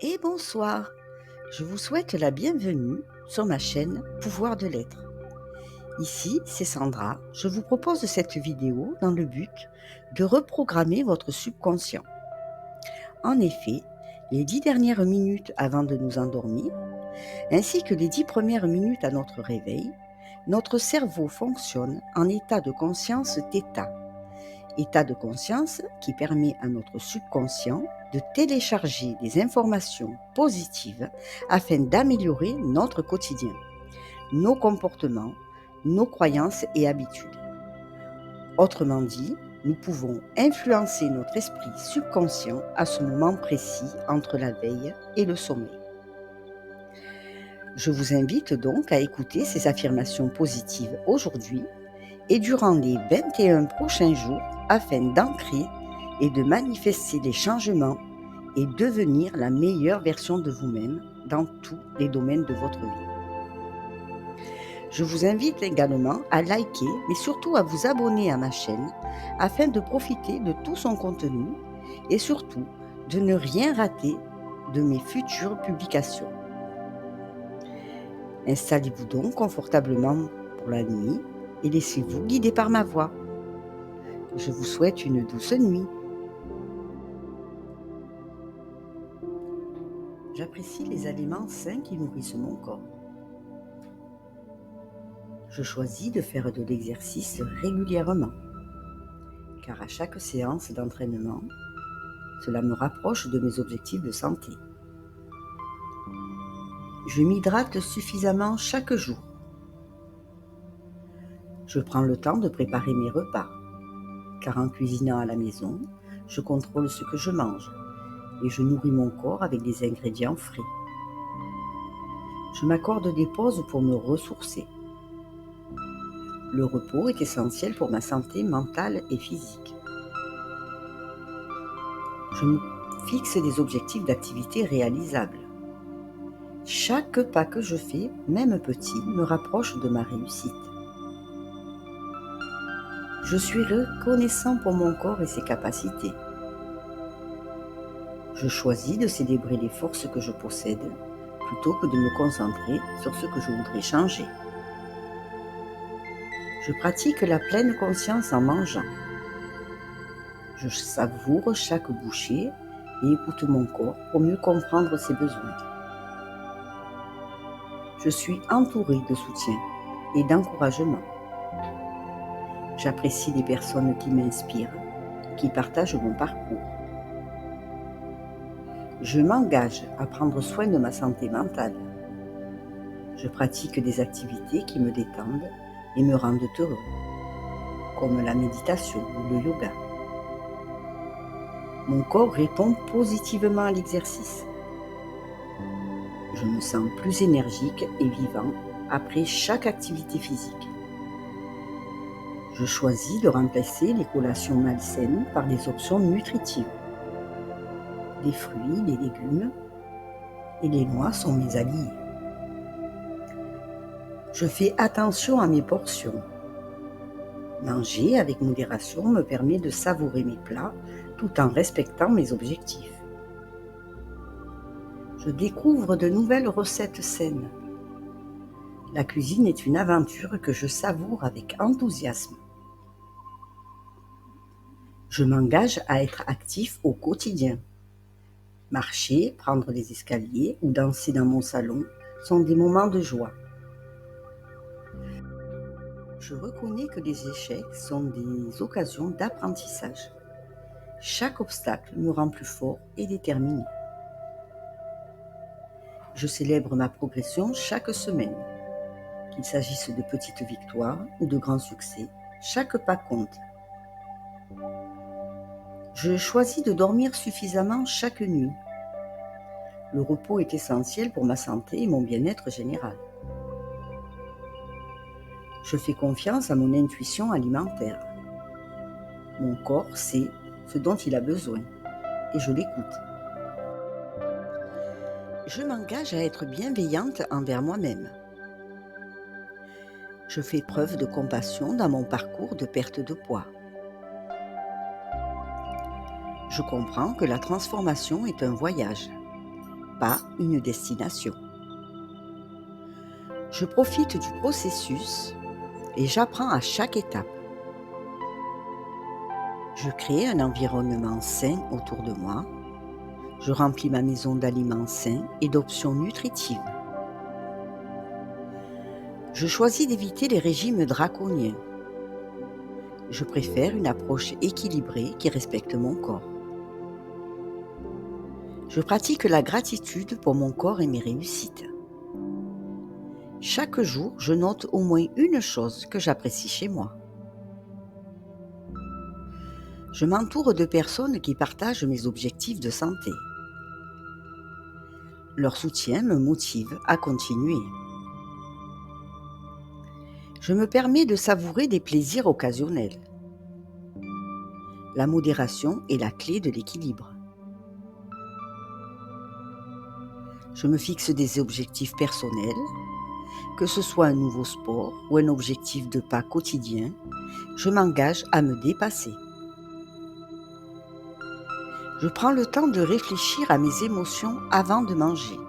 Et bonsoir. Je vous souhaite la bienvenue sur ma chaîne Pouvoir de l'être. Ici, c'est Sandra. Je vous propose cette vidéo dans le but de reprogrammer votre subconscient. En effet, les 10 dernières minutes avant de nous endormir, ainsi que les 10 premières minutes à notre réveil, notre cerveau fonctionne en état de conscience θ. État de conscience qui permet à notre subconscient de télécharger des informations positives afin d'améliorer notre quotidien, nos comportements, nos croyances et habitudes. Autrement dit, nous pouvons influencer notre esprit subconscient à ce moment précis entre la veille et le sommeil. Je vous invite donc à écouter ces affirmations positives aujourd'hui et durant les 21 prochains jours afin d'ancrer et de manifester les changements et devenir la meilleure version de vous-même dans tous les domaines de votre vie. Je vous invite également à liker, mais surtout à vous abonner à ma chaîne afin de profiter de tout son contenu et surtout de ne rien rater de mes futures publications. Installez-vous donc confortablement pour la nuit et laissez-vous guider par ma voix. Je vous souhaite une douce nuit. J'apprécie les aliments sains qui nourrissent mon corps. Je choisis de faire de l'exercice régulièrement, car à chaque séance d'entraînement, cela me rapproche de mes objectifs de santé. Je m'hydrate suffisamment chaque jour. Je prends le temps de préparer mes repas, car en cuisinant à la maison, je contrôle ce que je mange et je nourris mon corps avec des ingrédients frais. Je m'accorde des pauses pour me ressourcer. Le repos est essentiel pour ma santé mentale et physique. Je me fixe des objectifs d'activité réalisables. Chaque pas que je fais, même petit, me rapproche de ma réussite. Je suis reconnaissant pour mon corps et ses capacités. Je choisis de célébrer les forces que je possède plutôt que de me concentrer sur ce que je voudrais changer. Je pratique la pleine conscience en mangeant. Je savoure chaque bouchée et écoute mon corps pour mieux comprendre ses besoins. Je suis entourée de soutien et d'encouragement. J'apprécie les personnes qui m'inspirent, qui partagent mon parcours. Je m'engage à prendre soin de ma santé mentale. Je pratique des activités qui me détendent et me rendent heureux, comme la méditation ou le yoga. Mon corps répond positivement à l'exercice. Je me sens plus énergique et vivant après chaque activité physique. Je choisis de remplacer les collations malsaines par des options nutritives. Les fruits, les légumes et les noix sont mes alliés. Je fais attention à mes portions. Manger avec modération me permet de savourer mes plats tout en respectant mes objectifs. Je découvre de nouvelles recettes saines. La cuisine est une aventure que je savoure avec enthousiasme. Je m'engage à être actif au quotidien. Marcher, prendre les escaliers ou danser dans mon salon sont des moments de joie. Je reconnais que les échecs sont des occasions d'apprentissage. Chaque obstacle me rend plus fort et déterminé. Je célèbre ma progression chaque semaine. Qu'il s'agisse de petites victoires ou de grands succès, chaque pas compte. Je choisis de dormir suffisamment chaque nuit. Le repos est essentiel pour ma santé et mon bien-être général. Je fais confiance à mon intuition alimentaire. Mon corps sait ce dont il a besoin et je l'écoute. Je m'engage à être bienveillante envers moi-même. Je fais preuve de compassion dans mon parcours de perte de poids. Je comprends que la transformation est un voyage. pas une destination. Je profite du processus et j'apprends à chaque étape. Je crée un environnement sain autour de moi. Je remplis ma maison d'aliments sains et d'options nutritives. Je choisis d'éviter les régimes draconiens. Je préfère une approche équilibrée qui respecte mon corps. Je pratique la gratitude pour mon corps et mes réussites. Chaque jour, je note au moins une chose que j'apprécie chez moi. Je m'entoure de personnes qui partagent mes objectifs de santé. Leur soutien me motive à continuer. Je me permets de savourer des plaisirs occasionnels. La modération est la clé de l'équilibre. Je me fixe des objectifs personnels, que ce soit un nouveau sport ou un objectif de pas quotidien, je m'engage à me dépasser. Je prends le temps de réfléchir à mes émotions avant de manger.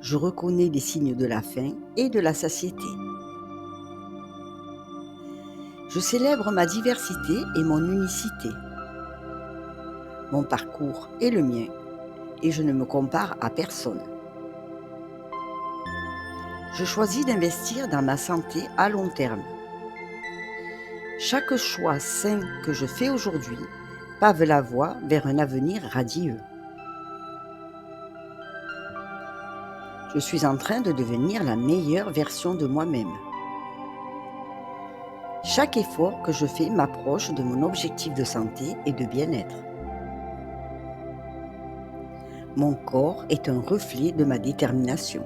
Je reconnais les signes de la faim et de la satiété. Je célèbre ma diversité et mon unicité. Mon parcours est le mien et je ne me compare à personne. Je choisis d'investir dans ma santé à long terme. Chaque choix sain que je fais aujourd'hui pave la voie vers un avenir radieux. Je suis en train de devenir la meilleure version de moi-même. Chaque effort que je fais m'approche de mon objectif de santé et de bien-être. Mon corps est un reflet de ma détermination.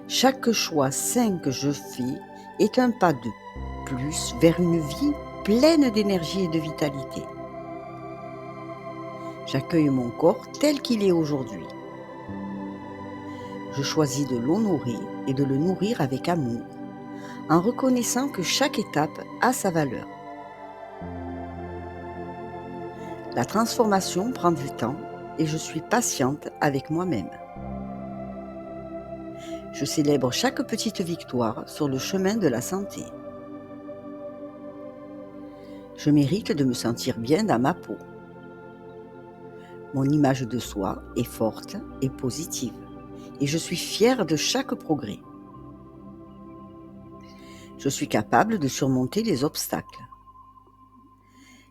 Chaque choix sain que je fais est un pas de plus vers une vie pleine d'énergie et de vitalité. J'accueille mon corps tel qu'il est aujourd'hui. Je choisis de l'honorer et de le nourrir avec amour, en reconnaissant que chaque étape a sa valeur. La transformation prend du temps et je suis patiente avec moi-même. Je célèbre chaque petite victoire sur le chemin de la santé. Je mérite de me sentir bien dans ma peau. Mon image de soi est forte et positive et je suis fière de chaque progrès. Je suis capable de surmonter les obstacles.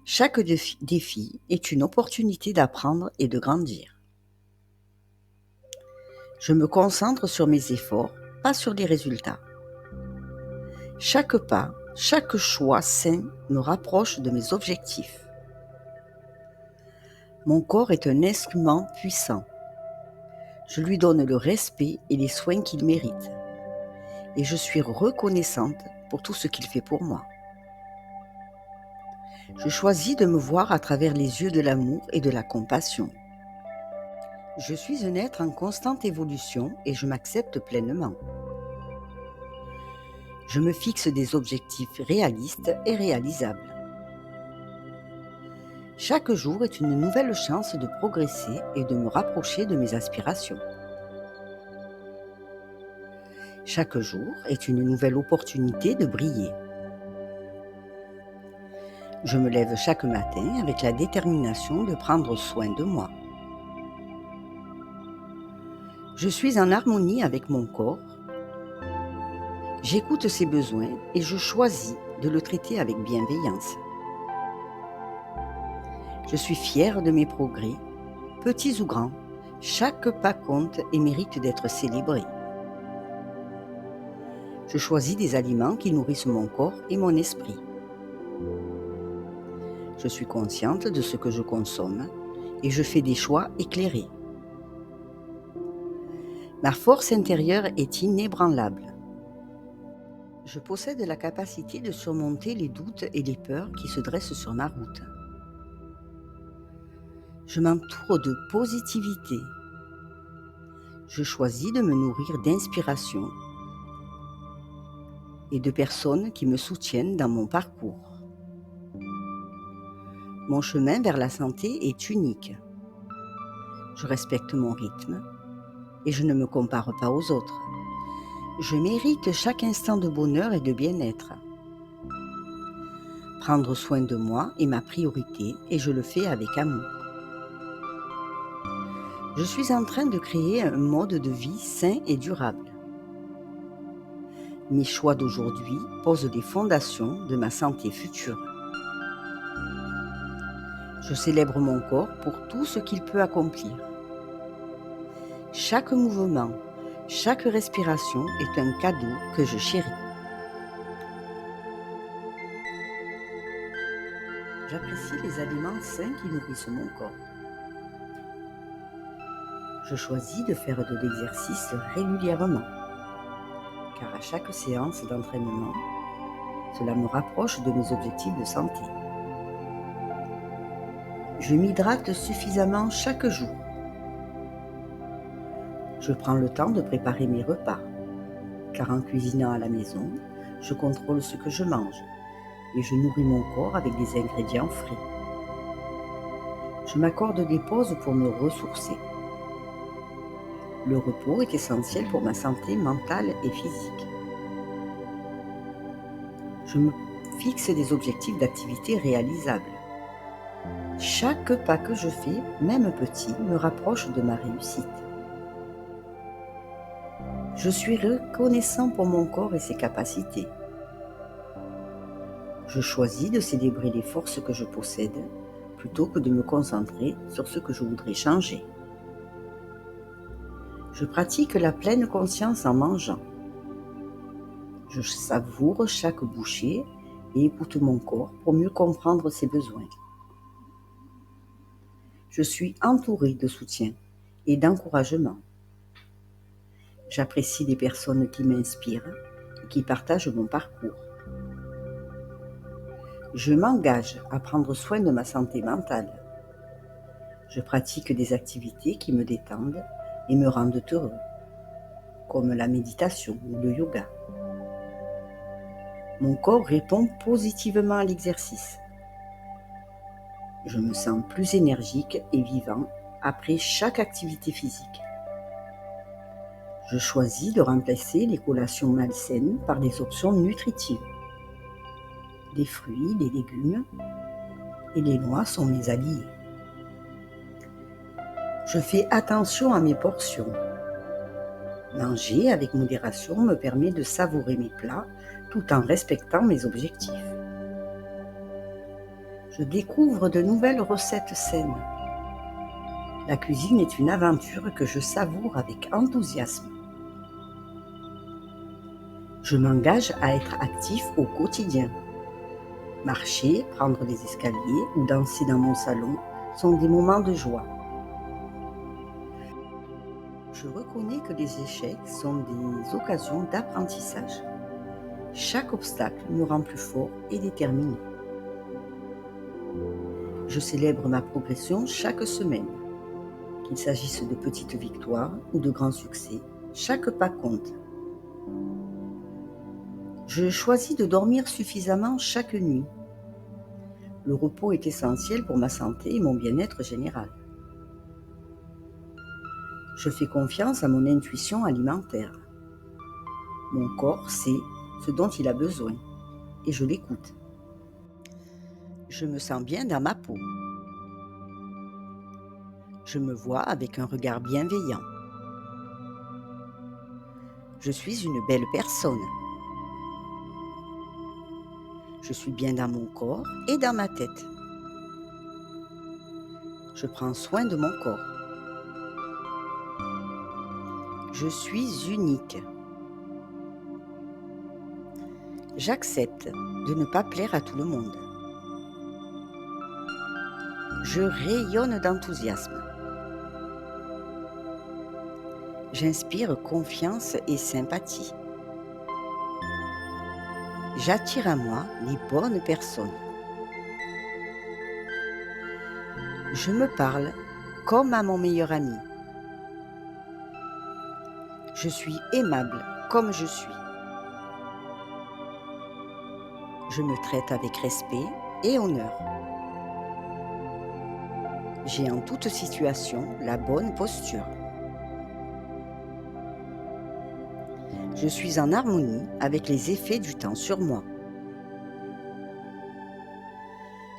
Chaque défi est une opportunité d'apprendre et de grandir. Je me concentre sur mes efforts, pas sur les résultats. Chaque pas, chaque choix sain me rapproche de mes objectifs. Mon corps est un instrument puissant. Je lui donne le respect et les soins qu'il mérite. Et je suis reconnaissante pour tout ce qu'il fait pour moi. Je choisis de me voir à travers les yeux de l'amour et de la compassion. Je suis un être en constante évolution et je m'accepte pleinement. Je me fixe des objectifs réalistes et réalisables. Chaque jour est une nouvelle chance de progresser et de me rapprocher de mes aspirations. Chaque jour est une nouvelle opportunité de briller. Je me lève chaque matin avec la détermination de prendre soin de moi. Je suis en harmonie avec mon corps. J'écoute ses besoins et je choisis de le traiter avec bienveillance. Je suis fière de mes progrès, petits ou grands. Chaque pas compte et mérite d'être célébré. Je choisis des aliments qui nourrissent mon corps et mon esprit. Je suis consciente de ce que je consomme et je fais des choix éclairés. Ma force intérieure est inébranlable. Je possède la capacité de surmonter les doutes et les peurs qui se dressent sur ma route. Je m'entoure de positivité. Je choisis de me nourrir d'inspiration et de personnes qui me soutiennent dans mon parcours. Mon chemin vers la santé est unique. Je respecte mon rythme et je ne me compare pas aux autres. Je mérite chaque instant de bonheur et de bien-être. Prendre soin de moi est ma priorité et je le fais avec amour. Je suis en train de créer un mode de vie sain et durable. Mes choix d'aujourd'hui posent les fondations de ma santé future. Je célèbre mon corps pour tout ce qu'il peut accomplir. Chaque mouvement, chaque respiration est un cadeau que je chéris. J'apprécie les aliments sains qui nourrissent mon corps. Je choisis de faire de l'exercice régulièrement, car à chaque séance d'entraînement, cela me rapproche de mes objectifs de santé. Je m'hydrate suffisamment chaque jour. Je prends le temps de préparer mes repas, car en cuisinant à la maison, je contrôle ce que je mange et je nourris mon corps avec des ingrédients frais. Je m'accorde des pauses pour me ressourcer. Le repos est essentiel pour ma santé mentale et physique. Je me fixe des objectifs d'activité réalisables. Chaque pas que je fais, même petit, me rapproche de ma réussite. Je suis reconnaissant pour mon corps et ses capacités. Je choisis de célébrer les forces que je possède plutôt que de me concentrer sur ce que je voudrais changer. Je pratique la pleine conscience en mangeant. Je savoure chaque bouchée et écoute mon corps pour mieux comprendre ses besoins. Je suis entourée de soutien et d'encouragement. J'apprécie les personnes qui m'inspirent et qui partagent mon parcours. Je m'engage à prendre soin de ma santé mentale. Je pratique des activités qui me détendent et me rendent heureux, comme la méditation ou le yoga. Mon corps répond positivement à l'exercice. Je me sens plus énergique et vivant après chaque activité physique. Je choisis de remplacer les collations malsaines par des options nutritives. Des fruits, des légumes et les noix sont mes alliés. Je fais attention à mes portions. Manger avec modération me permet de savourer mes plats tout en respectant mes objectifs. Je découvre de nouvelles recettes saines. La cuisine est une aventure que je savoure avec enthousiasme. Je m'engage à être actif au quotidien. Marcher, prendre des escaliers ou danser dans mon salon sont des moments de joie. Je reconnais que les échecs sont des occasions d'apprentissage. Chaque obstacle me rend plus fort et déterminé. Je célèbre ma progression chaque semaine. Qu'il s'agisse de petites victoires ou de grands succès, chaque pas compte. Je choisis de dormir suffisamment chaque nuit. Le repos est essentiel pour ma santé et mon bien-être général. Je fais confiance à mon intuition alimentaire. Mon corps sait ce dont il a besoin et je l'écoute. Je me sens bien dans ma peau. Je me vois avec un regard bienveillant. Je suis une belle personne. Je suis bien dans mon corps et dans ma tête. Je prends soin de mon corps. Je suis unique. J'accepte de ne pas plaire à tout le monde. Je rayonne d'enthousiasme. J'inspire confiance et sympathie. J'attire à moi les bonnes personnes. Je me parle comme à mon meilleur ami. Je suis aimable comme je suis. Je me traite avec respect et honneur. J'ai en toute situation la bonne posture. Je suis en harmonie avec les effets du temps sur moi.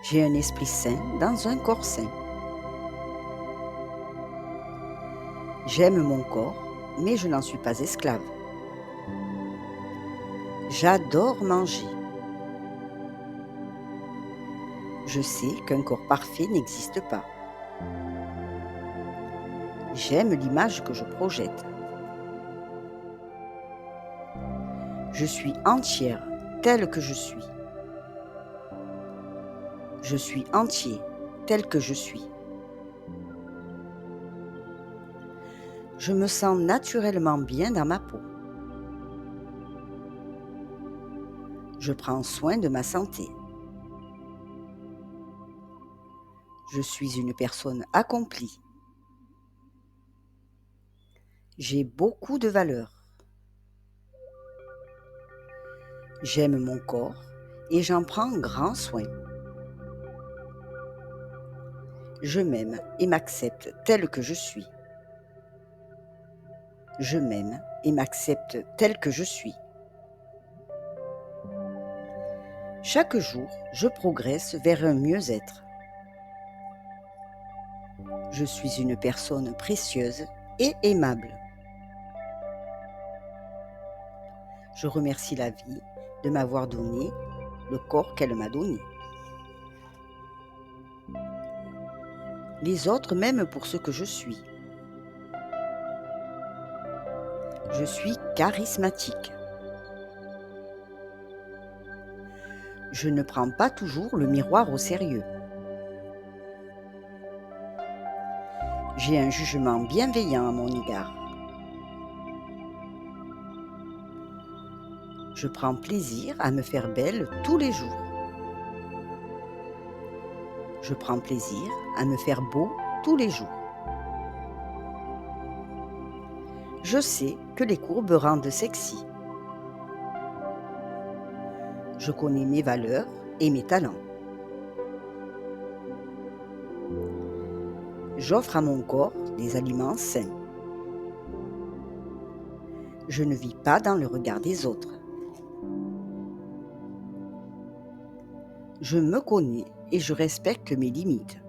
J'ai un esprit sain dans un corps sain. J'aime mon corps, mais je n'en suis pas esclave. J'adore manger. Je sais qu'un corps parfait n'existe pas. J'aime l'image que je projette. Je suis entière, telle que je suis. Je suis entier, tel que je suis. Je me sens naturellement bien dans ma peau. Je prends soin de ma santé. Je suis une personne accomplie. J'ai beaucoup de valeur. J'aime mon corps et j'en prends grand soin. Je m'aime et m'accepte tel que je suis. Je m'aime et m'accepte tel que je suis. Chaque jour, je progresse vers un mieux-être. Je suis une personne précieuse et aimable. Je remercie la vie de m'avoir donné le corps qu'elle m'a donné. Les autres m'aiment pour ce que je suis. Je suis charismatique. Je ne prends pas toujours le miroir au sérieux. J'ai un jugement bienveillant à mon égard. Je prends plaisir à me faire belle tous les jours. Je prends plaisir à me faire beau tous les jours. Je sais que les courbes rendent sexy. Je connais mes valeurs et mes talents. J'offre à mon corps des aliments sains. Je ne vis pas dans le regard des autres. Je me connais et je respecte mes limites.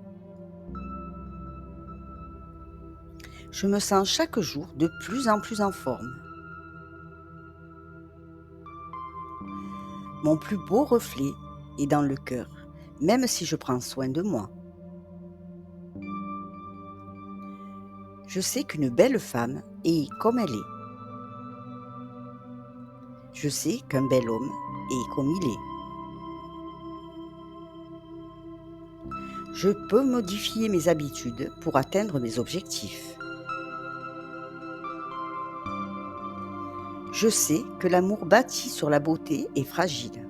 Je me sens chaque jour de plus en plus en forme. Mon plus beau reflet est dans le cœur, même si je prends soin de moi. Je sais qu'une belle femme est comme elle est. Je sais qu'un bel homme est comme il est. Je peux modifier mes habitudes pour atteindre mes objectifs. Je sais que l'amour bâti sur la beauté est fragile.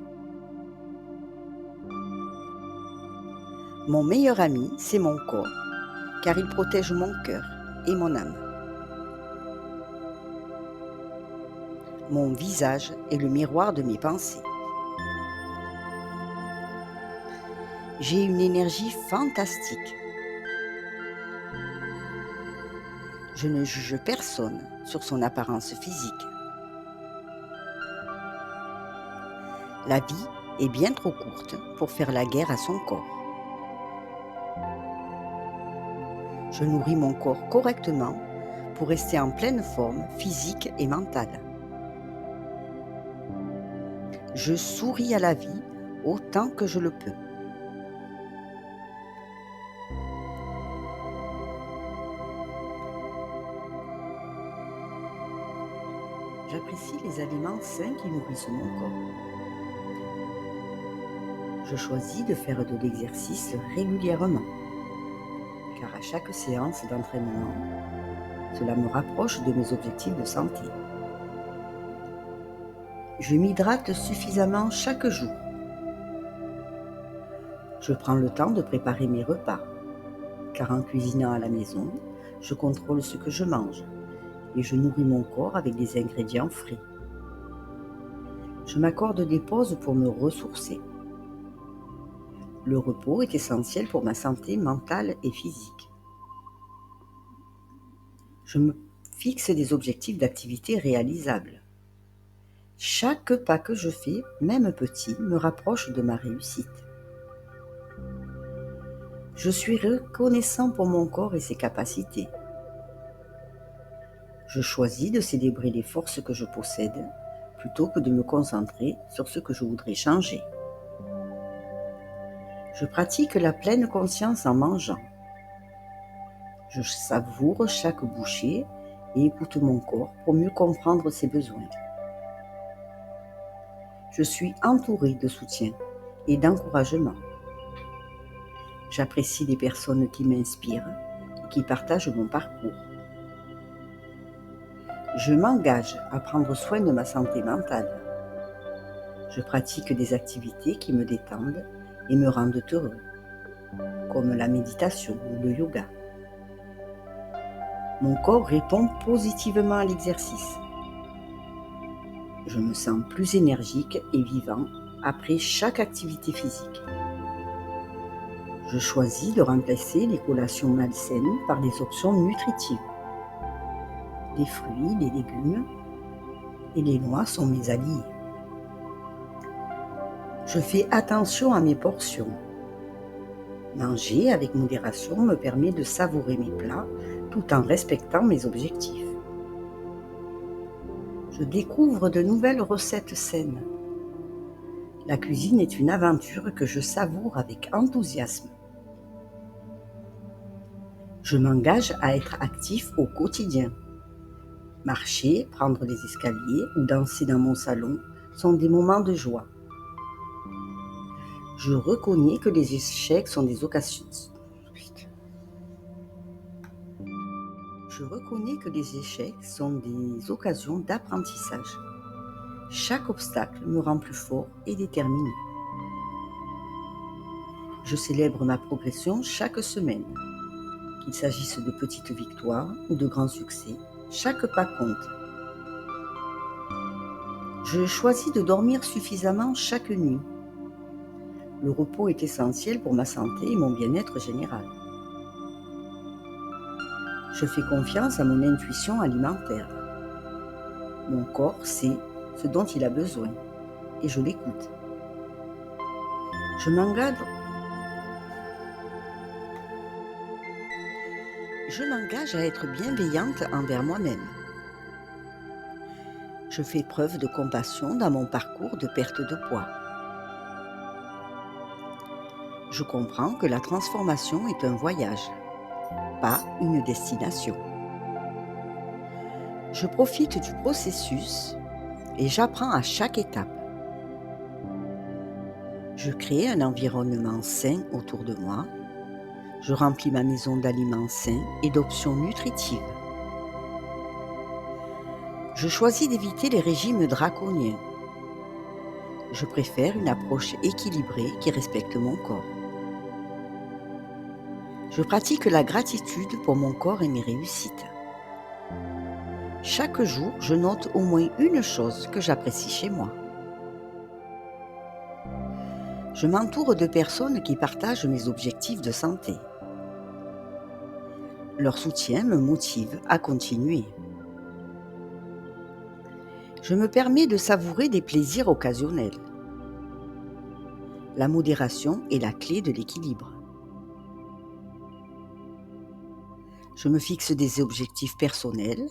Mon meilleur ami, c'est mon corps, car il protège mon cœur et mon âme. Mon visage est le miroir de mes pensées. J'ai une énergie fantastique. Je ne juge personne sur son apparence physique. La vie est bien trop courte pour faire la guerre à son corps. Je nourris mon corps correctement pour rester en pleine forme physique et mentale. Je souris à la vie autant que je le peux. J'apprécie les aliments sains qui nourrissent mon corps. Je choisis de faire de l'exercice régulièrement, car à chaque séance d'entraînement, cela me rapproche de mes objectifs de santé. Je m'hydrate suffisamment chaque jour. Je prends le temps de préparer mes repas, car en cuisinant à la maison, je contrôle ce que je mange et je nourris mon corps avec des ingrédients frais. Je m'accorde des pauses pour me ressourcer. Le repos est essentiel pour ma santé mentale et physique. Je me fixe des objectifs d'activité réalisables. Chaque pas que je fais, même petit, me rapproche de ma réussite. Je suis reconnaissant pour mon corps et ses capacités. Je choisis de célébrer les forces que je possède plutôt que de me concentrer sur ce que je voudrais changer. Je pratique la pleine conscience en mangeant. Je savoure chaque bouchée et écoute mon corps pour mieux comprendre ses besoins. Je suis entourée de soutien et d'encouragement. J'apprécie les personnes qui m'inspirent et qui partagent mon parcours. Je m'engage à prendre soin de ma santé mentale. Je pratique des activités qui me détendent et me rendent heureux, comme la méditation ou le yoga. Mon corps répond positivement à l'exercice. Je me sens plus énergique et vivant après chaque activité physique. Je choisis de remplacer les collations malsaines par des options nutritives. Les fruits, les légumes et les noix sont mes alliés. Je fais attention à mes portions. Manger avec modération me permet de savourer mes plats tout en respectant mes objectifs. Je découvre de nouvelles recettes saines. La cuisine est une aventure que je savoure avec enthousiasme. Je m'engage à être actif au quotidien. Marcher, prendre les escaliers ou danser dans mon salon sont des moments de joie. Je reconnais que les échecs sont des occasions. Je reconnais que les échecs sont des occasions d'apprentissage. Chaque obstacle me rend plus fort et déterminé. Je célèbre ma progression chaque semaine. Qu'il s'agisse de petites victoires ou de grands succès, chaque pas compte. Je choisis de dormir suffisamment chaque nuit. Le repos est essentiel pour ma santé et mon bien-être général. Je fais confiance à mon intuition alimentaire. Mon corps sait ce dont il a besoin et je l'écoute. Je m'engage à être bienveillante envers moi-même. Je fais preuve de compassion dans mon parcours de perte de poids. Je comprends que la transformation est un voyage, pas une destination. Je profite du processus et j'apprends à chaque étape. Je crée un environnement sain autour de moi. Je remplis ma maison d'aliments sains et d'options nutritives. Je choisis d'éviter les régimes draconiens. Je préfère une approche équilibrée qui respecte mon corps. Je pratique la gratitude pour mon corps et mes réussites. Chaque jour, je note au moins une chose que j'apprécie chez moi. Je m'entoure de personnes qui partagent mes objectifs de santé. Leur soutien me motive à continuer. Je me permets de savourer des plaisirs occasionnels. La modération est la clé de l'équilibre. Je me fixe des objectifs personnels,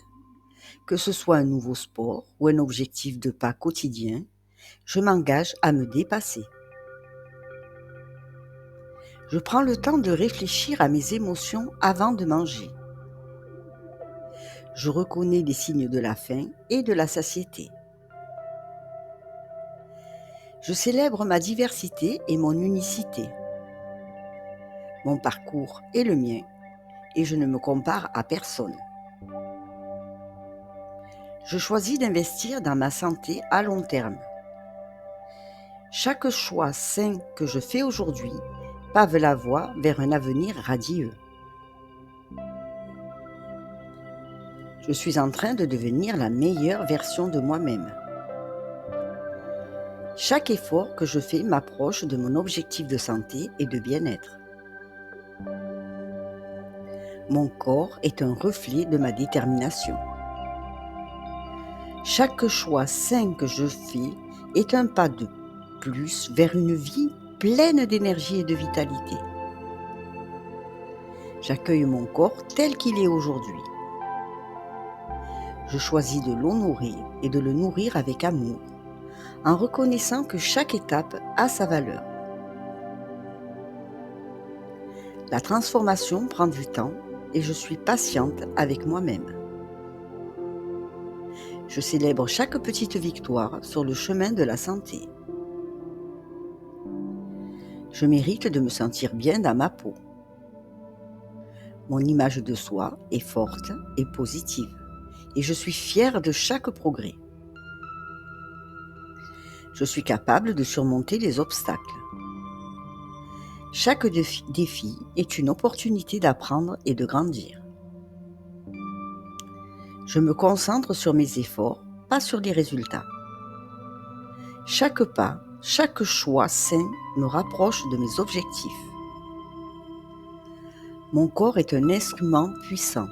que ce soit un nouveau sport ou un objectif de pas quotidien, je m'engage à me dépasser. Je prends le temps de réfléchir à mes émotions avant de manger. Je reconnais les signes de la faim et de la satiété. Je célèbre ma diversité et mon unicité. Mon parcours est le mien et je ne me compare à personne. Je choisis d'investir dans ma santé à long terme. Chaque choix sain que je fais aujourd'hui pave la voie vers un avenir radieux. Je suis en train de devenir la meilleure version de moi-même. Chaque effort que je fais m'approche de mon objectif de santé et de bien-être. Mon corps est un reflet de ma détermination. Chaque choix sain que je fais est un pas de plus vers une vie pleine d'énergie et de vitalité. J'accueille mon corps tel qu'il est aujourd'hui. Je choisis de l'honorer et de le nourrir avec amour, en reconnaissant que chaque étape a sa valeur. La transformation prend du temps et je suis patiente avec moi-même. Je célèbre chaque petite victoire sur le chemin de la santé. Je mérite de me sentir bien dans ma peau. Mon image de soi est forte et positive et je suis fière de chaque progrès. Je suis capable de surmonter les obstacles. Chaque défi est une opportunité d'apprendre et de grandir. Je me concentre sur mes efforts, pas sur les résultats. Chaque pas, chaque choix sain me rapproche de mes objectifs. Mon corps est un instrument puissant.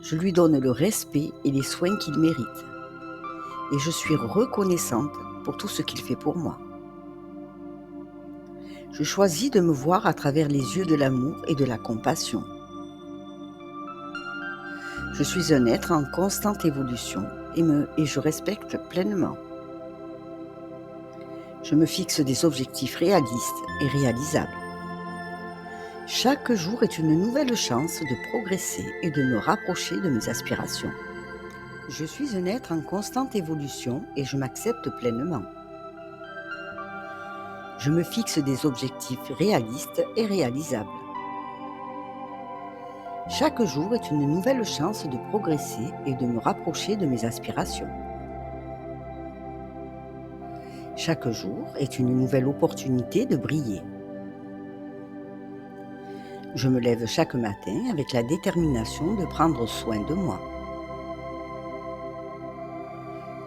Je lui donne le respect et les soins qu'il mérite. Et je suis reconnaissante pour tout ce qu'il fait pour moi. Je choisis de me voir à travers les yeux de l'amour et de la compassion. Je suis un être en constante évolution et je respecte pleinement. Je me fixe des objectifs réalistes et réalisables. Chaque jour est une nouvelle chance de progresser et de me rapprocher de mes aspirations. Je suis un être en constante évolution et je m'accepte pleinement. Je me fixe des objectifs réalistes et réalisables. Chaque jour est une nouvelle chance de progresser et de me rapprocher de mes aspirations. Chaque jour est une nouvelle opportunité de briller. Je me lève chaque matin avec la détermination de prendre soin de moi.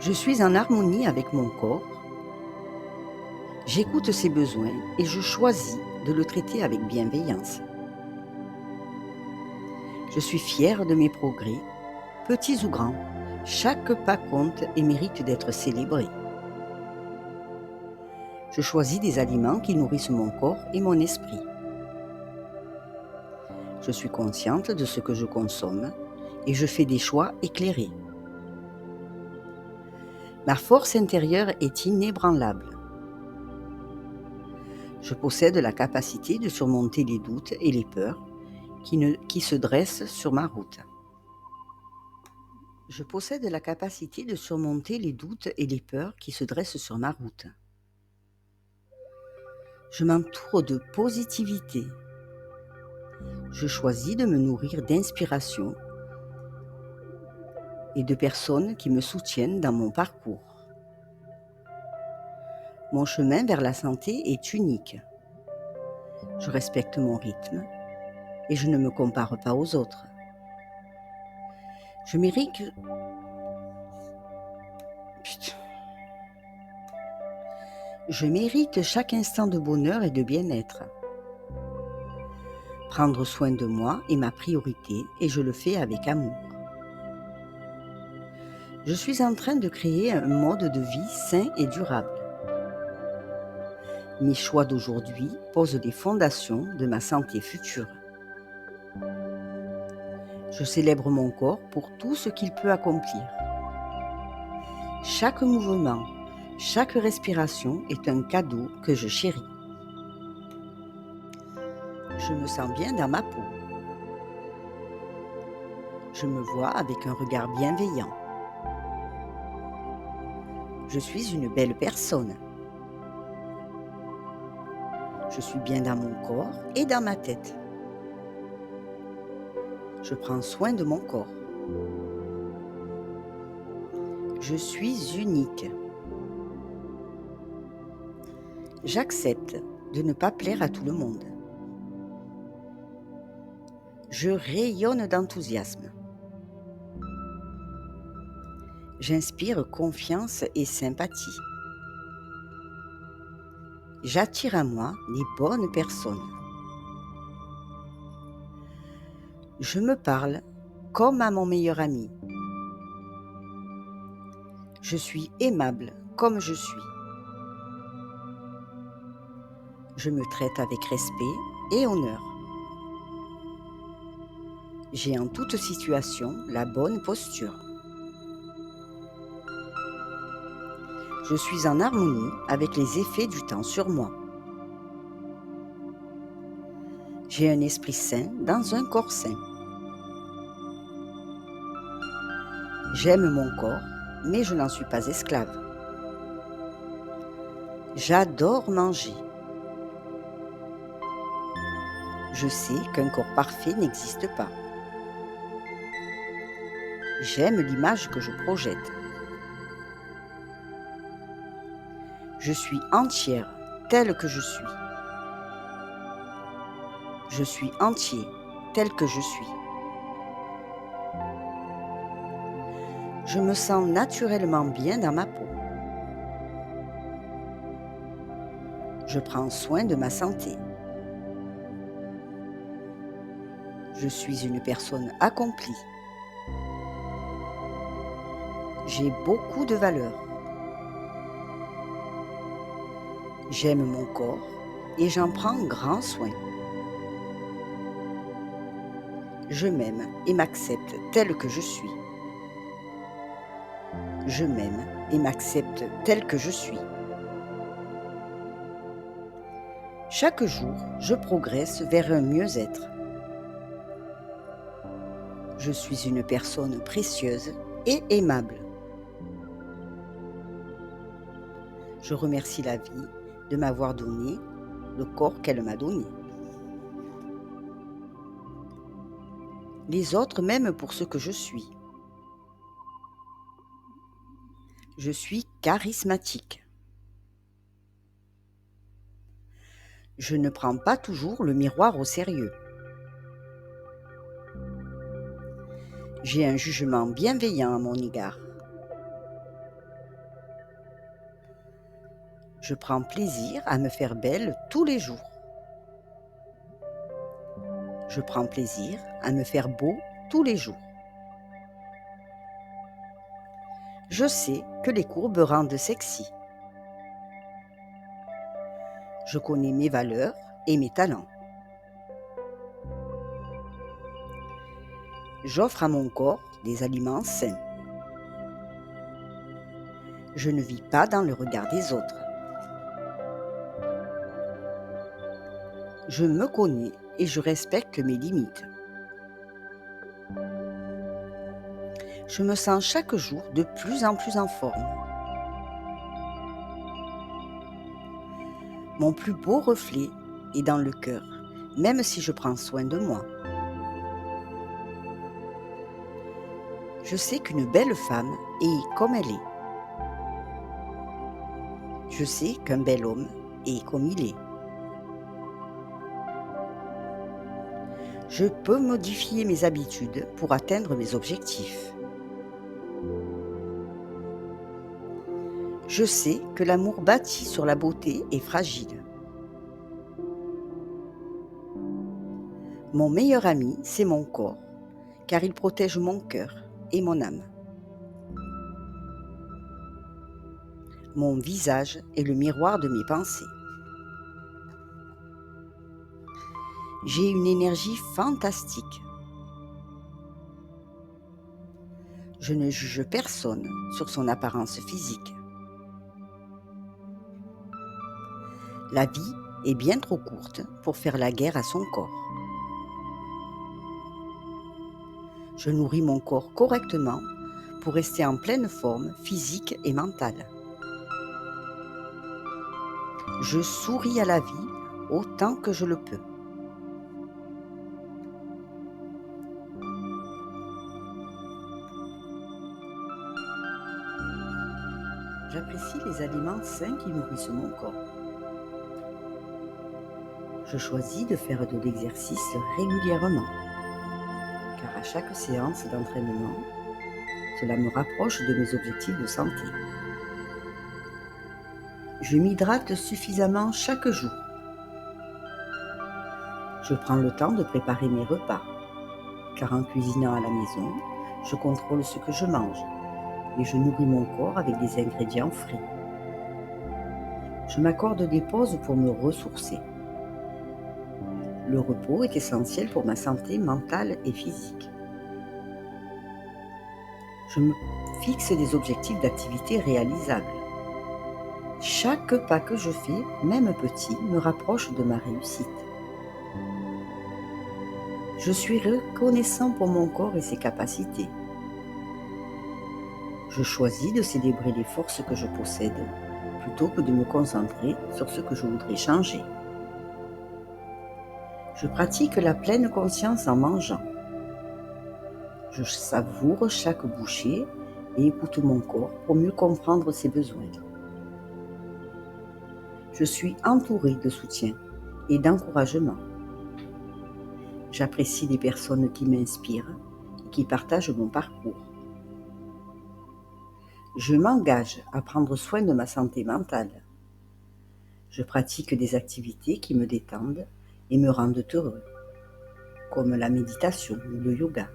Je suis en harmonie avec mon corps. J'écoute ses besoins et je choisis de le traiter avec bienveillance. Je suis fière de mes progrès, petits ou grands. Chaque pas compte et mérite d'être célébré. Je choisis des aliments qui nourrissent mon corps et mon esprit. Je suis consciente de ce que je consomme et je fais des choix éclairés. Ma force intérieure est inébranlable. Je possède la capacité de surmonter les doutes et les peurs qui se dressent sur ma route. Je possède la capacité de surmonter les doutes et les peurs qui se dressent sur ma route. Je m'entoure de positivité. Je choisis de me nourrir d'inspiration et de personnes qui me soutiennent dans mon parcours. Mon chemin vers la santé est unique. Je respecte mon rythme et je ne me compare pas aux autres. Je mérite... Je mérite chaque instant de bonheur et de bien-être. Prendre soin de moi est ma priorité et je le fais avec amour. Je suis en train de créer un mode de vie sain et durable. Mes choix d'aujourd'hui posent les fondations de ma santé future. Je célèbre mon corps pour tout ce qu'il peut accomplir. Chaque mouvement, chaque respiration est un cadeau que je chéris. Je me sens bien dans ma peau. Je me vois avec un regard bienveillant. Je suis une belle personne. Je suis bien dans mon corps et dans ma tête. Je prends soin de mon corps. Je suis unique. J'accepte de ne pas plaire à tout le monde. Je rayonne d'enthousiasme. J'inspire confiance et sympathie. J'attire à moi les bonnes personnes. Je me parle comme à mon meilleur ami. Je suis aimable comme je suis. Je me traite avec respect et honneur. J'ai en toute situation la bonne posture. Je suis en harmonie avec les effets du temps sur moi. J'ai un esprit sain dans un corps sain. J'aime mon corps, mais je n'en suis pas esclave. J'adore manger. Je sais qu'un corps parfait n'existe pas. J'aime l'image que je projette. Je suis entière telle que je suis. Je suis entier tel que je suis. Je me sens naturellement bien dans ma peau. Je prends soin de ma santé. Je suis une personne accomplie. J'ai beaucoup de valeur. J'aime mon corps et j'en prends grand soin. Je m'aime et m'accepte tel que je suis. Je m'aime et m'accepte tel que je suis. Chaque jour, je progresse vers un mieux-être. Je suis une personne précieuse et aimable. Je remercie la vie de m'avoir donné le corps qu'elle m'a donné. Les autres m'aiment pour ce que je suis. Je suis charismatique. Je ne prends pas toujours le miroir au sérieux. J'ai un jugement bienveillant à mon égard. Je prends plaisir à me faire belle tous les jours. Je prends plaisir à me faire beau tous les jours. Je sais que les courbes rendent sexy. Je connais mes valeurs et mes talents. J'offre à mon corps des aliments sains. Je ne vis pas dans le regard des autres. Je me connais et je respecte mes limites. Je me sens chaque jour de plus en plus en forme. Mon plus beau reflet est dans le cœur, même si je prends soin de moi. Je sais qu'une belle femme est comme elle est. Je sais qu'un bel homme est comme il est. Je peux modifier mes habitudes pour atteindre mes objectifs. Je sais que l'amour bâti sur la beauté est fragile. Mon meilleur ami, c'est mon corps, car il protège mon cœur et mon âme. Mon visage est le miroir de mes pensées. J'ai une énergie fantastique. Je ne juge personne sur son apparence physique. La vie est bien trop courte pour faire la guerre à son corps. Je nourris mon corps correctement pour rester en pleine forme physique et mentale. Je souris à la vie autant que je le peux. J'apprécie les aliments sains qui nourrissent mon corps. Je choisis de faire de l'exercice régulièrement, car à chaque séance d'entraînement, cela me rapproche de mes objectifs de santé. Je m'hydrate suffisamment chaque jour. Je prends le temps de préparer mes repas, car en cuisinant à la maison, je contrôle ce que je mange et je nourris mon corps avec des ingrédients frais. Je m'accorde des pauses pour me ressourcer. Le repos est essentiel pour ma santé mentale et physique. Je me fixe des objectifs d'activité réalisables. Chaque pas que je fais, même petit, me rapproche de ma réussite. Je suis reconnaissant pour mon corps et ses capacités. Je choisis de célébrer les forces que je possède plutôt que de me concentrer sur ce que je voudrais changer. Je pratique la pleine conscience en mangeant. Je savoure chaque bouchée et écoute mon corps pour mieux comprendre ses besoins. Je suis entourée de soutien et d'encouragement. J'apprécie les personnes qui m'inspirent et qui partagent mon parcours. Je m'engage à prendre soin de ma santé mentale. Je pratique des activités qui me détendent et me rendent heureux, comme la méditation ou le yoga.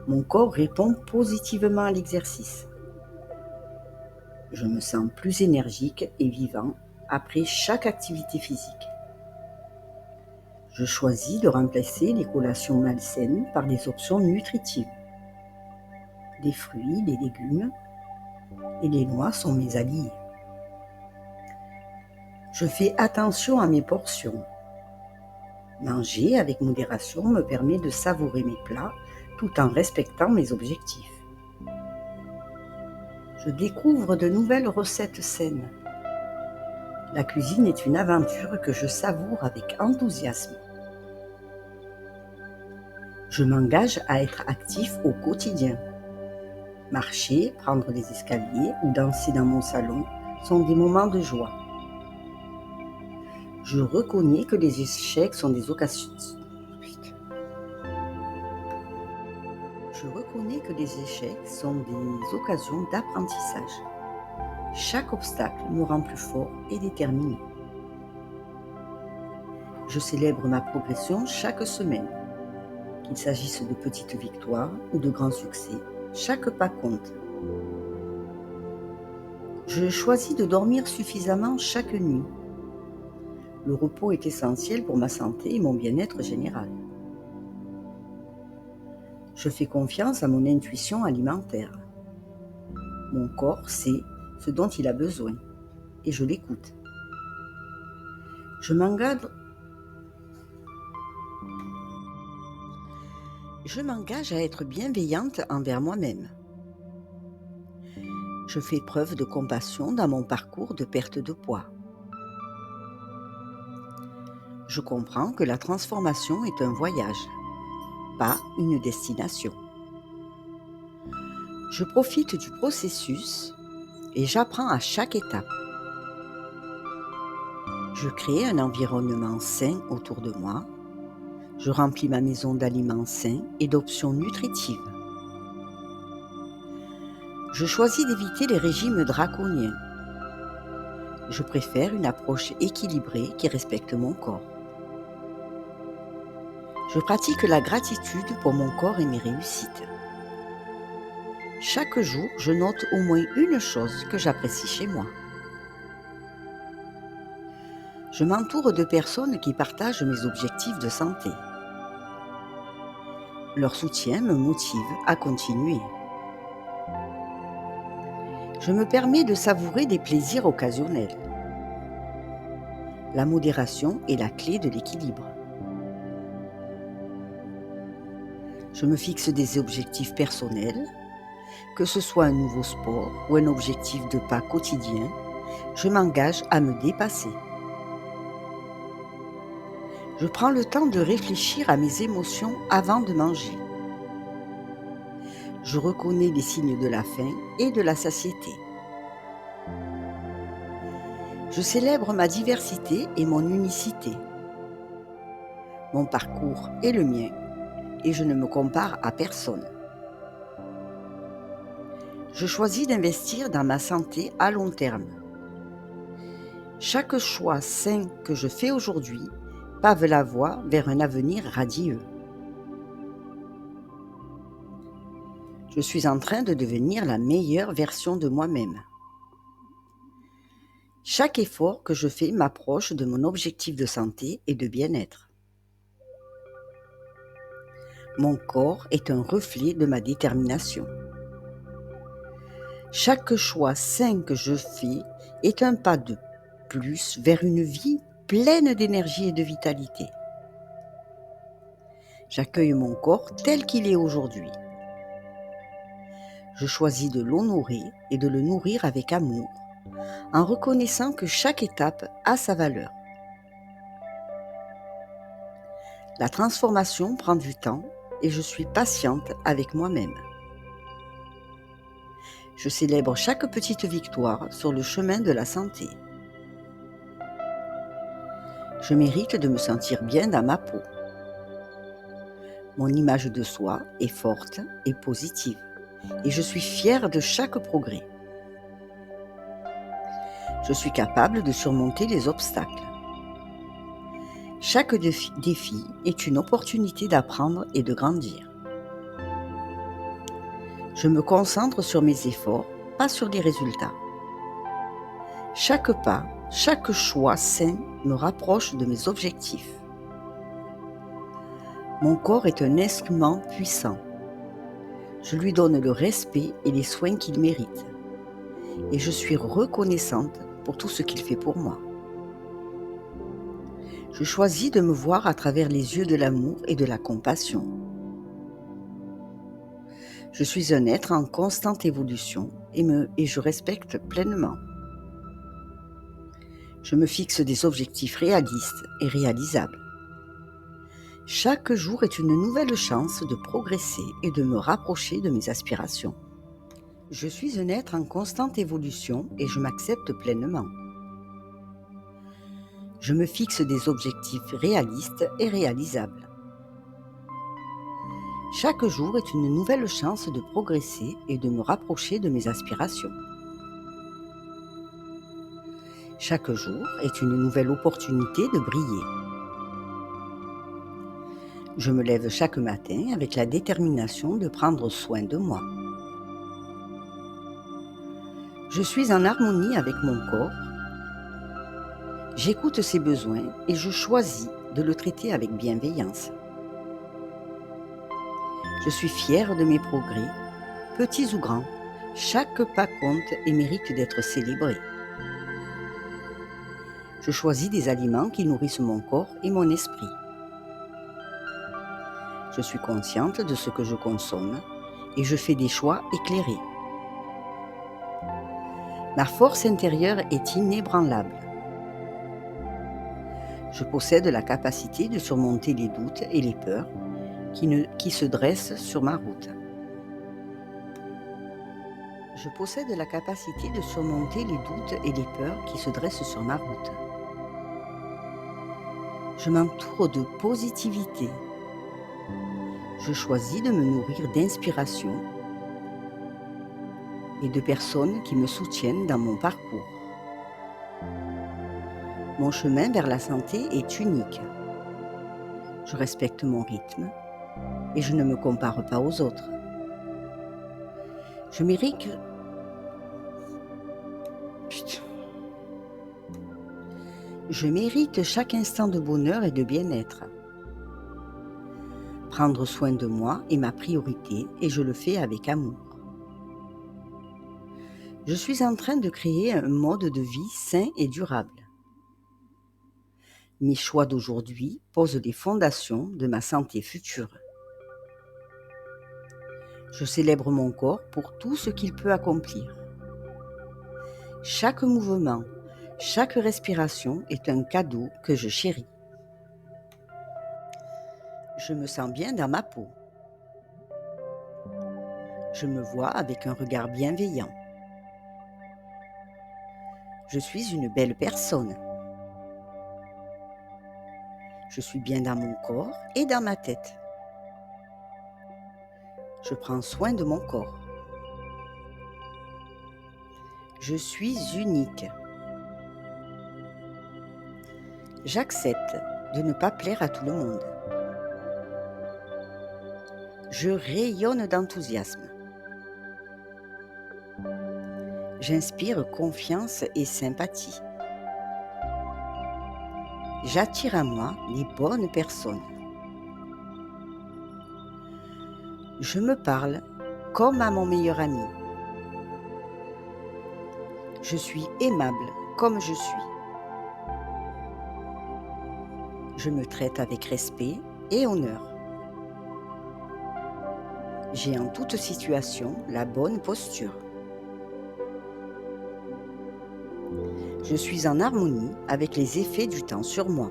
Mon corps répond positivement à l'exercice. Je me sens plus énergique et vivant après chaque activité physique. Je choisis de remplacer les collations malsaines par des options nutritives. Des fruits, des légumes et les noix sont mes alliés. Je fais attention à mes portions. Manger avec modération me permet de savourer mes plats tout en respectant mes objectifs. Je découvre de nouvelles recettes saines. La cuisine est une aventure que je savoure avec enthousiasme. Je m'engage à être actif au quotidien. Marcher, prendre les escaliers ou danser dans mon salon sont des moments de joie. Je reconnais que les échecs sont des occasions. Je reconnais que les échecs sont des occasions d'apprentissage. Chaque obstacle me rend plus fort et déterminé. Je célèbre ma progression chaque semaine. Qu'il s'agisse de petites victoires ou de grands succès, chaque pas compte. Je choisis de dormir suffisamment chaque nuit. Le repos est essentiel pour ma santé et mon bien-être général. Je fais confiance à mon intuition alimentaire. Mon corps sait ce dont il a besoin et je l'écoute. Je m'engage à être bienveillante envers moi-même. Je fais preuve de compassion dans mon parcours de perte de poids. Je comprends que la transformation est un voyage, pas une destination. Je profite du processus et j'apprends à chaque étape. Je crée un environnement sain autour de moi. Je remplis ma maison d'aliments sains et d'options nutritives. Je choisis d'éviter les régimes draconiens. Je préfère une approche équilibrée qui respecte mon corps. Je pratique la gratitude pour mon corps et mes réussites. Chaque jour, je note au moins une chose que j'apprécie chez moi. Je m'entoure de personnes qui partagent mes objectifs de santé. Leur soutien me motive à continuer. Je me permets de savourer des plaisirs occasionnels. La modération est la clé de l'équilibre. Je me fixe des objectifs personnels, que ce soit un nouveau sport ou un objectif de pas quotidien, je m'engage à me dépasser. Je prends le temps de réfléchir à mes émotions avant de manger. Je reconnais les signes de la faim et de la satiété. Je célèbre ma diversité et mon unicité. Mon parcours est le mien et je ne me compare à personne. Je choisis d'investir dans ma santé à long terme. Chaque choix sain que je fais aujourd'hui pave la voie vers un avenir radieux. Je suis en train de devenir la meilleure version de moi-même. Chaque effort que je fais m'approche de mon objectif de santé et de bien-être. Mon corps est un reflet de ma détermination. Chaque choix sain que je fais est un pas de plus vers une vie pleine d'énergie et de vitalité. J'accueille mon corps tel qu'il est aujourd'hui. Je choisis de l'honorer et de le nourrir avec amour, en reconnaissant que chaque étape a sa valeur. La transformation prend du temps et je suis patiente avec moi-même. Je célèbre chaque petite victoire sur le chemin de la santé. Je mérite de me sentir bien dans ma peau. Mon image de soi est forte et positive et je suis fière de chaque progrès. Je suis capable de surmonter les obstacles. Chaque défi est une opportunité d'apprendre et de grandir. Je me concentre sur mes efforts, pas sur les résultats. Chaque pas, chaque choix sain me rapproche de mes objectifs. Mon corps est un instrument puissant. Je lui donne le respect et les soins qu'il mérite. Et je suis reconnaissante pour tout ce qu'il fait pour moi. Je choisis de me voir à travers les yeux de l'amour et de la compassion. Je suis un être en constante évolution et je respecte pleinement. Je me fixe des objectifs réalistes et réalisables. Chaque jour est une nouvelle chance de progresser et de me rapprocher de mes aspirations. Je suis un être en constante évolution et je m'accepte pleinement. Je me fixe des objectifs réalistes et réalisables. Chaque jour est une nouvelle chance de progresser et de me rapprocher de mes aspirations. Chaque jour est une nouvelle opportunité de briller. Je me lève chaque matin avec la détermination de prendre soin de moi. Je suis en harmonie avec mon corps. J'écoute ses besoins et je choisis de le traiter avec bienveillance. Je suis fière de mes progrès, petits ou grands. Chaque pas compte et mérite d'être célébré. Je choisis des aliments qui nourrissent mon corps et mon esprit. Je suis consciente de ce que je consomme et je fais des choix éclairés. Ma force intérieure est inébranlable. Je possède la capacité de surmonter les doutes et les peurs qui se dressent sur ma route. Je possède la capacité de surmonter les doutes et les peurs qui se dressent sur ma route. Je m'entoure de positivité. Je choisis de me nourrir d'inspiration et de personnes qui me soutiennent dans mon parcours. Mon chemin vers la santé est unique. Je respecte mon rythme et je ne me compare pas aux autres. Je mérite... Je mérite chaque instant de bonheur et de bien-être. Prendre soin de moi est ma priorité et je le fais avec amour. Je suis en train de créer un mode de vie sain et durable. Mes choix d'aujourd'hui posent les fondations de ma santé future. Je célèbre mon corps pour tout ce qu'il peut accomplir. Chaque mouvement, chaque respiration est un cadeau que je chéris. Je me sens bien dans ma peau. Je me vois avec un regard bienveillant. Je suis une belle personne. Je suis bien dans mon corps et dans ma tête. Je prends soin de mon corps. Je suis unique. J'accepte de ne pas plaire à tout le monde. Je rayonne d'enthousiasme. J'inspire confiance et sympathie. J'attire à moi les bonnes personnes. Je me parle comme à mon meilleur ami. Je suis aimable comme je suis. Je me traite avec respect et honneur. J'ai en toute situation la bonne posture. Je suis en harmonie avec les effets du temps sur moi.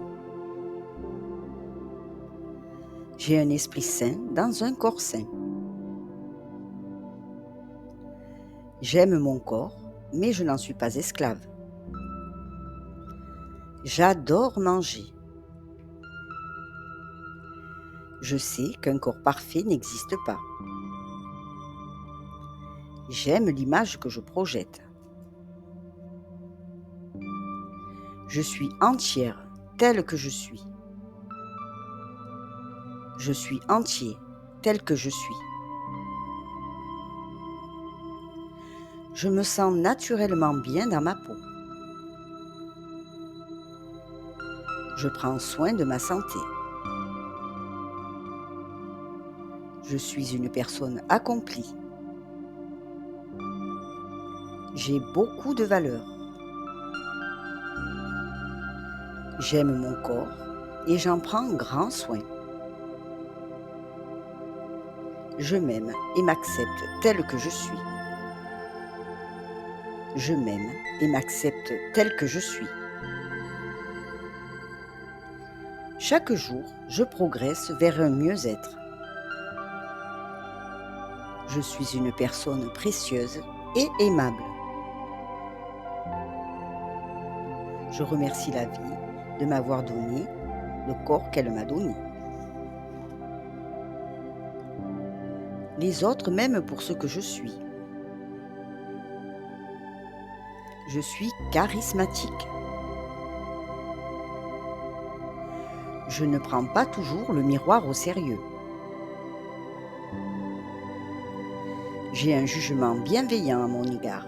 J'ai un esprit sain dans un corps sain. J'aime mon corps, mais je n'en suis pas esclave. J'adore manger. Je sais qu'un corps parfait n'existe pas. J'aime l'image que je projette. Je suis entière telle que je suis. Je suis entier tel que je suis. Je me sens naturellement bien dans ma peau. Je prends soin de ma santé. Je suis une personne accomplie. J'ai beaucoup de valeur. J'aime mon corps et j'en prends grand soin. Je m'aime et m'accepte tel que je suis. Je m'aime et m'accepte tel que je suis. Chaque jour, je progresse vers un mieux-être. Je suis une personne précieuse et aimable. Je remercie la vie de m'avoir donné le corps qu'elle m'a donné. Les autres m'aiment pour ce que je suis. Je suis charismatique. Je ne prends pas toujours le miroir au sérieux. J'ai un jugement bienveillant à mon égard.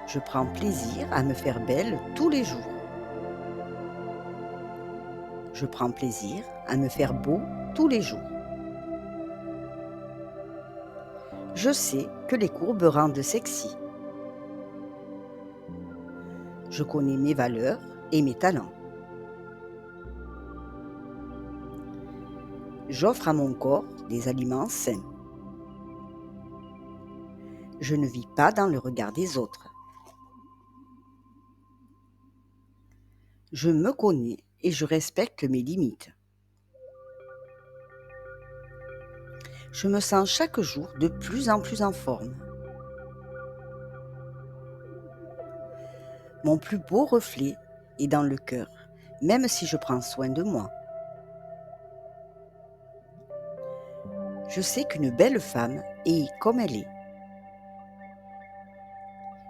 Je prends plaisir à me faire belle tous les jours. Je prends plaisir à me faire beau tous les jours. Je sais que les courbes rendent sexy. Je connais mes valeurs et mes talents. J'offre à mon corps des aliments sains. Je ne vis pas dans le regard des autres. Je me connais et je respecte mes limites. Je me sens chaque jour de plus en plus en forme. Mon plus beau reflet est dans le cœur, même si je prends soin de moi. Je sais qu'une belle femme est comme elle est.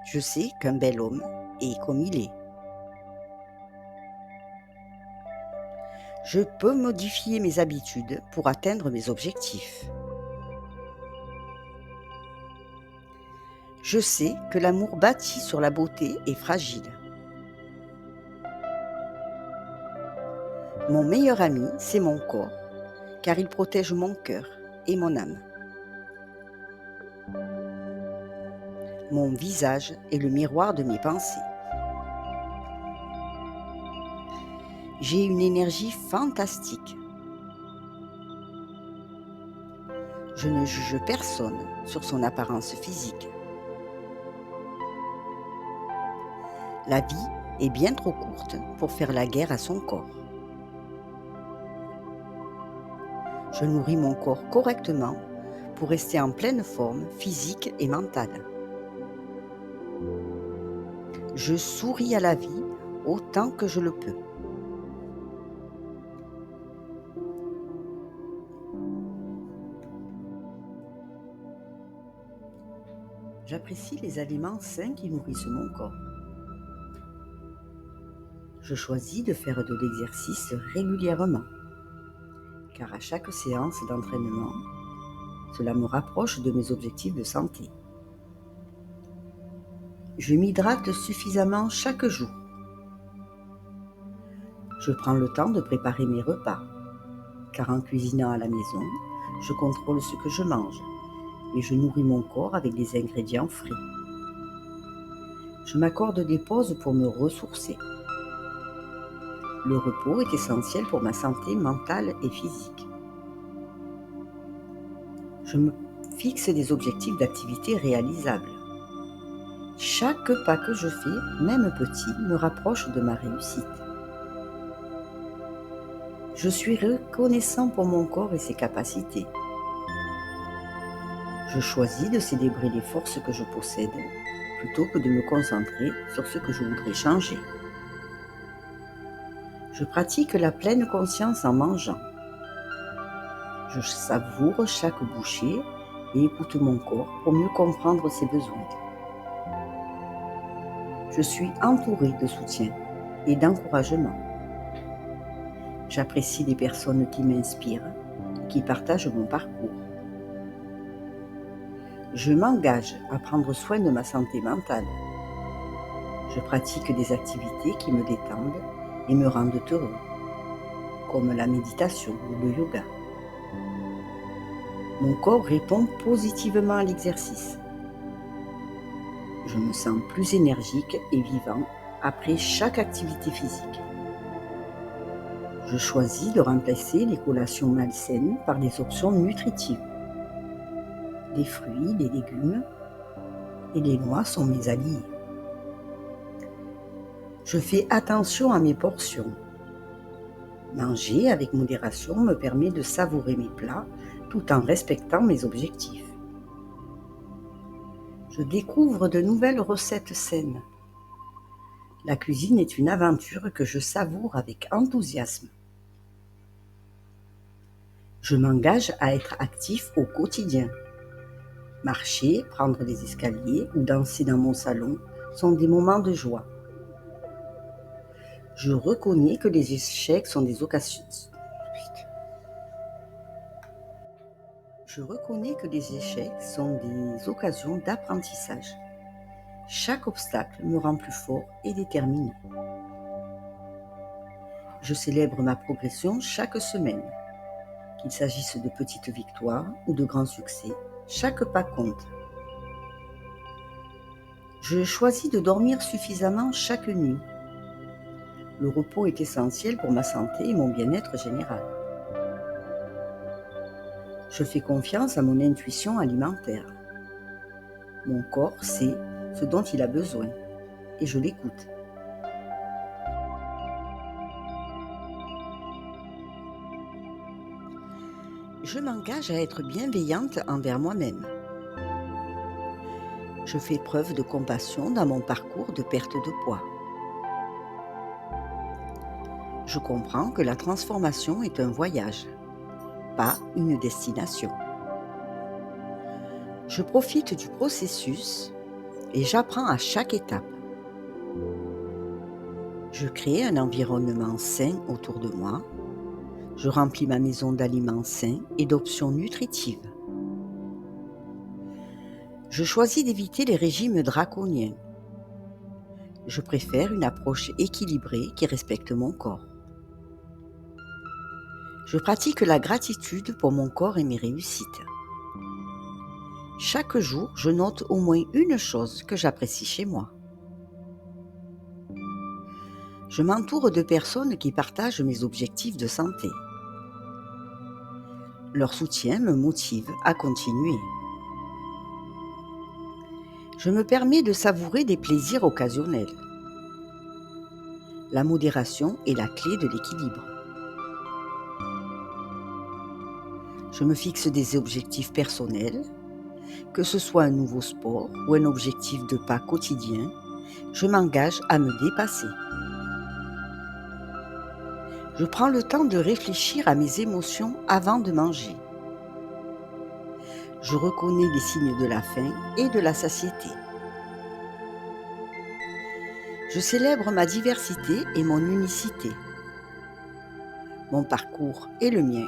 Je sais qu'un bel homme est comme il est. Je peux modifier mes habitudes pour atteindre mes objectifs. Je sais que l'amour bâti sur la beauté est fragile. Mon meilleur ami, c'est mon corps, car il protège mon cœur et mon âme. Mon visage est le miroir de mes pensées. J'ai une énergie fantastique. Je ne juge personne sur son apparence physique. La vie est bien trop courte pour faire la guerre à son corps. Je nourris mon corps correctement pour rester en pleine forme physique et mentale. Je souris à la vie autant que je le peux. J'apprécie les aliments sains qui nourrissent mon corps. Je choisis de faire de l'exercice régulièrement, car à chaque séance d'entraînement, Cela me rapproche de mes objectifs de santé. Je m'hydrate suffisamment chaque jour. Je prends le temps de préparer mes repas, car en cuisinant à la maison, je contrôle ce que je mange et je nourris mon corps avec des ingrédients frais. Je m'accorde des pauses pour me ressourcer. Le repos est essentiel pour ma santé mentale et physique. Je me fixe des objectifs d'activité réalisables. Chaque pas que je fais, même petit, me rapproche de ma réussite. Je suis reconnaissant pour mon corps et ses capacités. Je choisis de célébrer les forces que je possède plutôt que de me concentrer sur ce que je voudrais changer. Je pratique la pleine conscience en mangeant. Je savoure chaque bouchée et écoute mon corps pour mieux comprendre ses besoins. Je suis entourée de soutien et d'encouragement. J'apprécie les personnes qui m'inspirent, qui partagent mon parcours. Je m'engage à prendre soin de ma santé mentale. Je pratique des activités qui me détendent et me rendent heureux, comme la méditation ou le yoga. Mon corps répond positivement à l'exercice. Je me sens plus énergique et vivant après chaque activité physique. Je choisis de remplacer les collations malsaines par des options nutritives. Les fruits, les légumes et les noix sont mes alliés. Je fais attention à mes portions. Manger avec modération me permet de savourer mes plats tout en respectant mes objectifs. Je découvre de nouvelles recettes saines. La cuisine est une aventure que je savoure avec enthousiasme. Je m'engage à être actif au quotidien. Marcher, prendre les escaliers ou danser dans mon salon sont des moments de joie. Je reconnais que les échecs sont des occasions. D'apprentissage. Chaque obstacle me rend plus fort et déterminé. Je célèbre ma progression chaque semaine. Qu'il s'agisse de petites victoires ou de grands succès, chaque pas compte. Je choisis de dormir suffisamment chaque nuit. Le repos est essentiel pour ma santé et mon bien-être général. Je fais confiance à mon intuition alimentaire. Mon corps sait ce dont il a besoin et je l'écoute. Je m'engage à être bienveillante envers moi-même. Je fais preuve de compassion dans mon parcours de perte de poids. Je comprends que la transformation est un voyage, pas une destination. Je profite du processus et j'apprends à chaque étape. Je crée un environnement sain autour de moi. Je remplis ma maison d'aliments sains et d'options nutritives. Je choisis d'éviter les régimes draconiens. Je préfère une approche équilibrée qui respecte mon corps. Je pratique la gratitude pour mon corps et mes réussites. Chaque jour, je note au moins une chose que j'apprécie chez moi. Je m'entoure de personnes qui partagent mes objectifs de santé. Leur soutien me motive à continuer. Je me permets de savourer des plaisirs occasionnels. La modération est la clé de l'équilibre. Je me fixe des objectifs personnels, que ce soit un nouveau sport ou un objectif de pas quotidien, je m'engage à me dépasser. Je prends le temps de réfléchir à mes émotions avant de manger. Je reconnais les signes de la faim et de la satiété. Je célèbre ma diversité et mon unicité. Mon parcours est le mien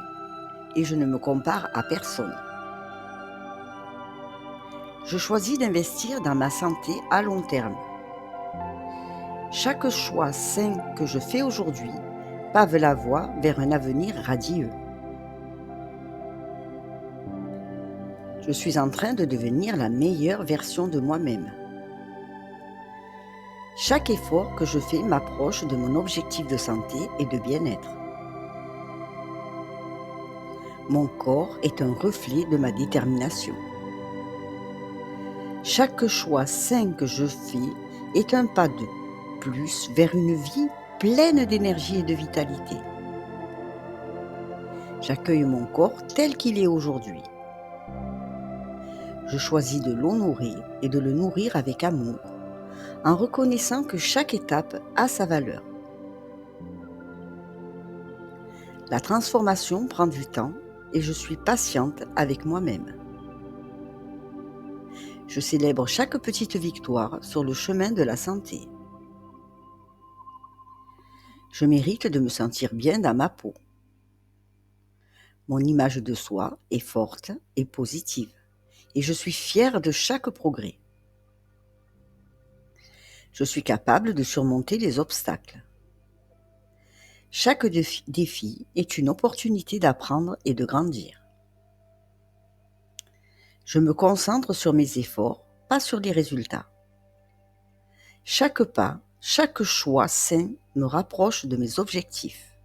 et je ne me compare à personne. Je choisis d'investir dans ma santé à long terme. Chaque choix sain que je fais aujourd'hui pave la voie vers un avenir radieux. Je suis en train de devenir la meilleure version de moi-même. Chaque effort que je fais m'approche de mon objectif de santé et de bien-être. Mon corps est un reflet de ma détermination. Chaque choix sain que je fais est un pas de plus vers une vie pleine d'énergie et de vitalité. J'accueille mon corps tel qu'il est aujourd'hui. Je choisis de l'honorer et de le nourrir avec amour, en reconnaissant que chaque étape a sa valeur. La transformation prend du temps et je suis patiente avec moi-même. Je célèbre chaque petite victoire sur le chemin de la santé. Je mérite de me sentir bien dans ma peau. Mon image de soi est forte et positive et je suis fière de chaque progrès. Je suis capable de surmonter les obstacles. Chaque défi est une opportunité d'apprendre et de grandir. Je me concentre sur mes efforts, pas sur les résultats. Chaque pas, chaque choix sain me rapproche de mes objectifs.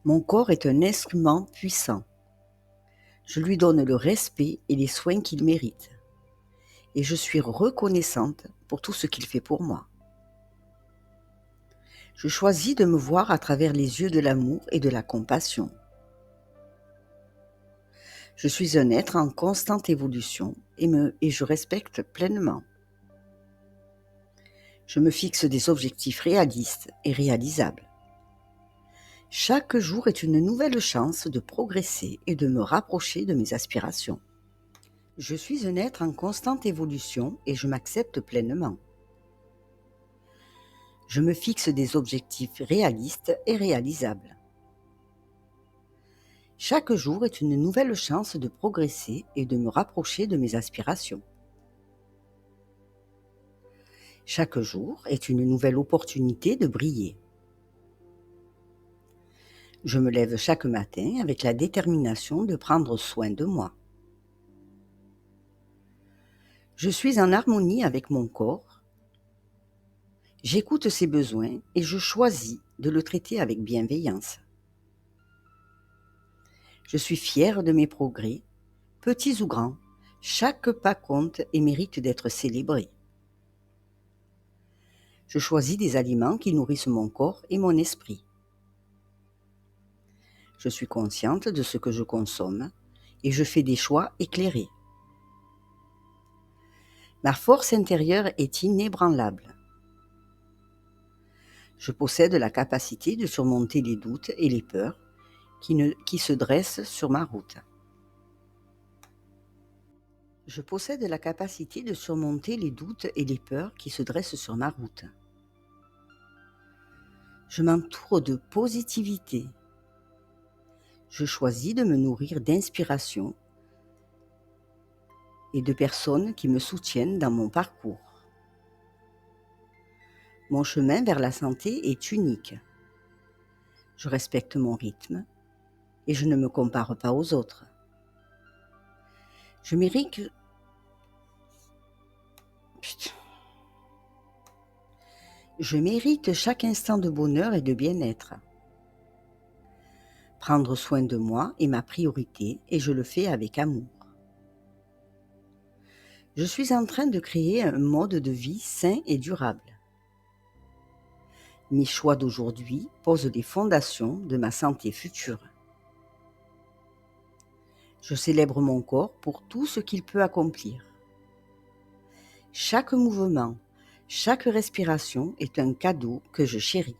Mon corps est un instrument puissant. Je lui donne le respect et les soins qu'il mérite. Et je suis reconnaissante pour tout ce qu'il fait pour moi. Je choisis de me voir à travers les yeux de l'amour et de la compassion. Je suis un être en constante évolution et je respecte pleinement. Je me fixe des objectifs réalistes et réalisables. Chaque jour est une nouvelle chance de progresser et de me rapprocher de mes aspirations. Je suis un être en constante évolution et je m'accepte pleinement. Je me fixe des objectifs réalistes et réalisables. Chaque jour est une nouvelle chance de progresser et de me rapprocher de mes aspirations. Chaque jour est une nouvelle opportunité de briller. Je me lève chaque matin avec la détermination de prendre soin de moi. Je suis en harmonie avec mon corps. J'écoute ses besoins et je choisis de le traiter avec bienveillance. Je suis fière de mes progrès, petits ou grands. Chaque pas compte et mérite d'être célébré. Je choisis des aliments qui nourrissent mon corps et mon esprit. Je suis consciente de ce que je consomme et je fais des choix éclairés. Ma force intérieure est inébranlable. Je possède la capacité de surmonter les doutes et les peurs qui se dressent sur ma route. Je possède la capacité de surmonter les doutes et les peurs qui se dressent sur ma route. Je m'entoure de positivité. Je choisis de me nourrir d'inspiration et de personnes qui me soutiennent dans mon parcours. Mon chemin vers la santé est unique. Je respecte mon rythme et je ne me compare pas aux autres. Je mérite... Je mérite chaque instant de bonheur et de bien-être. Prendre soin de moi est ma priorité et je le fais avec amour. Je suis en train de créer un mode de vie sain et durable. Mes choix d'aujourd'hui posent les fondations de ma santé future. Je célèbre mon corps pour tout ce qu'il peut accomplir. Chaque mouvement, chaque respiration est un cadeau que je chéris.